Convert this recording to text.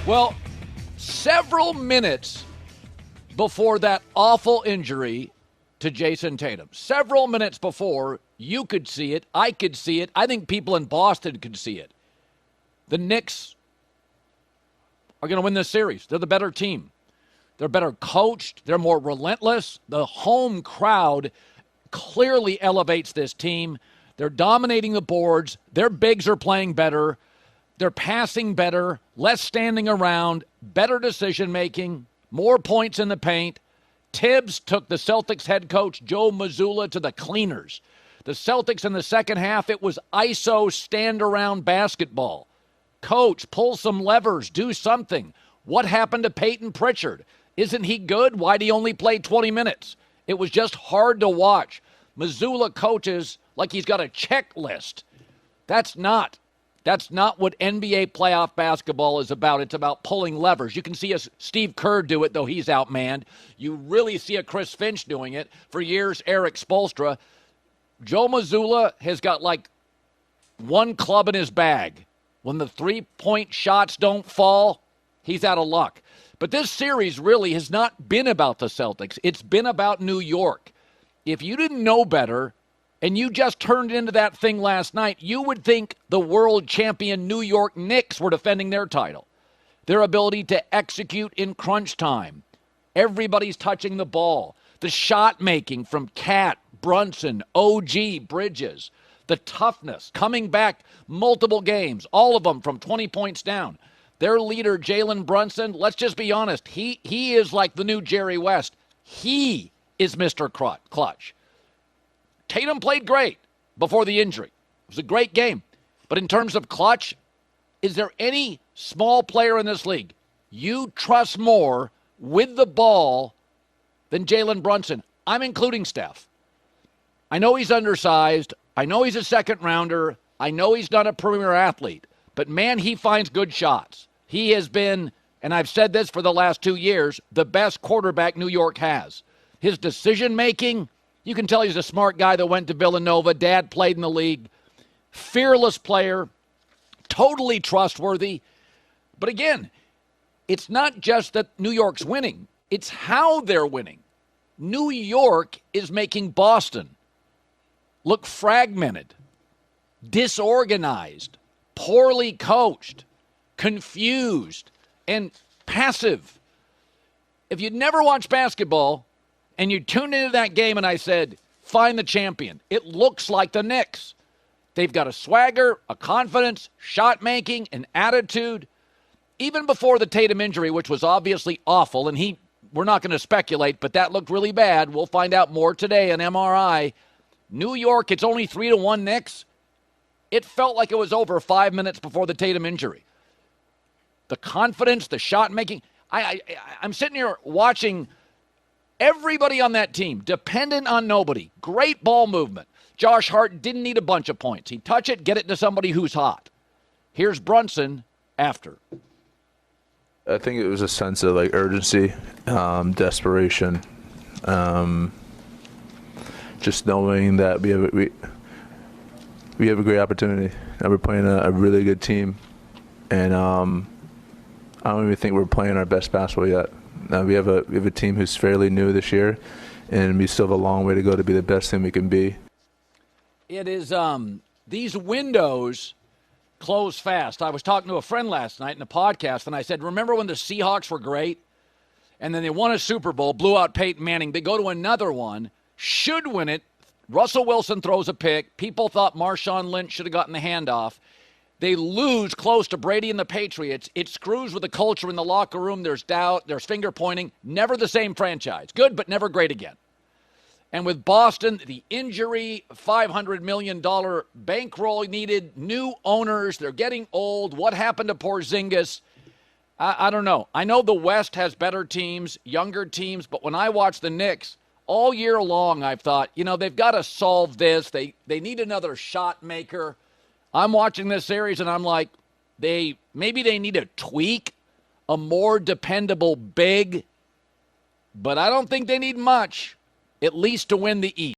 Well, several minutes before that awful injury to Jason Tatum, several minutes before, you could see it, I could see it, I think people in Boston could see it. The Knicks are going to win this series. They're the better team. They're better coached. They're more relentless. The home crowd clearly elevates this team. They're dominating the boards. Their bigs are playing better. They're passing better, less standing around, better decision-making, more points in the paint. Tibbs took the Celtics head coach, Joe Mazzulla, to the cleaners. The Celtics in the second half, it was ISO stand-around basketball. Coach, pull some levers, do something. What happened to Peyton Pritchard? Isn't he good? Why'd he only play 20 minutes? It was just hard to watch. Mazzulla coaches like he's got a checklist. That's not what NBA playoff basketball is about. It's about pulling levers. You can see Steve Kerr do it, though he's outmanned. You really see a Chris Finch doing it. For years, Eric Spoelstra. Joe Mazzulla has got like one club in his bag. When the three-point shots don't fall, he's out of luck. But this series really has not been about the Celtics. It's been about New York. If you didn't know better and you just turned into that thing last night, you would think the world champion New York Knicks were defending their title. Their ability to execute in crunch time. Everybody's touching the ball. The shot making from Cat, Brunson, OG, Bridges. The toughness, coming back multiple games, all of them from 20 points down. Their leader, Jalen Brunson, let's just be honest, he is like the new Jerry West. He is Mr. Clutch. Tatum played great before the injury. It was a great game. But in terms of clutch, is there any small player in this league you trust more with the ball than Jalen Brunson? I'm including Steph. I know he's undersized. I know he's a second rounder. I know he's not a premier athlete. But, man, he finds good shots. He has been, and I've said this for the last 2 years, the best quarterback New York has. His decision-making, you can tell he's a smart guy that went to Villanova. Dad played in the league. Fearless player. Totally trustworthy. But, again, it's not just that New York's winning. It's how they're winning. New York is making Boston look fragmented, disorganized, poorly coached, confused, and passive. If you'd never watched basketball and you tuned into that game and I said, find the champion, it looks like the Knicks. They've got a swagger, a confidence, shot making, an attitude. Even before the Tatum injury, which was obviously awful, and we're not going to speculate, but that looked really bad. We'll find out more today in MRI. New York, it's only 3-1 Knicks. It felt like it was over 5 minutes before the Tatum injury. The confidence, the shot making. I'm sitting here watching everybody on that team, dependent on nobody. Great ball movement. Josh Hart didn't need a bunch of points. He'd touch it, get it to somebody who's hot. Here's Brunson after. I think it was a sense of urgency, desperation, just knowing that we have a great opportunity. And we're playing a really good team, and I don't even think we're playing our best basketball yet. We have a team who's fairly new this year, and we still have a long way to go to be the best team we can be. It is these windows close fast. I was talking to a friend last night in a podcast, and I said, remember when the Seahawks were great? And then they won a Super Bowl, blew out Peyton Manning. They go to another one, should win it. Russell Wilson throws a pick. People thought Marshawn Lynch should have gotten the handoff. They lose close to Brady and the Patriots. It screws with the culture in the locker room. There's doubt. There's finger pointing. Never the same franchise. Good, but never great again. And with Boston, the injury, $500 million bankroll needed, new owners, they're getting old. What happened to Porzingis? I don't know. I know the West has better teams, younger teams, but when I watch the Knicks, all year long I've thought, they've got to solve this. They need another shot maker. I'm watching this series and I'm like, maybe they need a tweak, a more dependable big, but I don't think they need much, at least to win the East.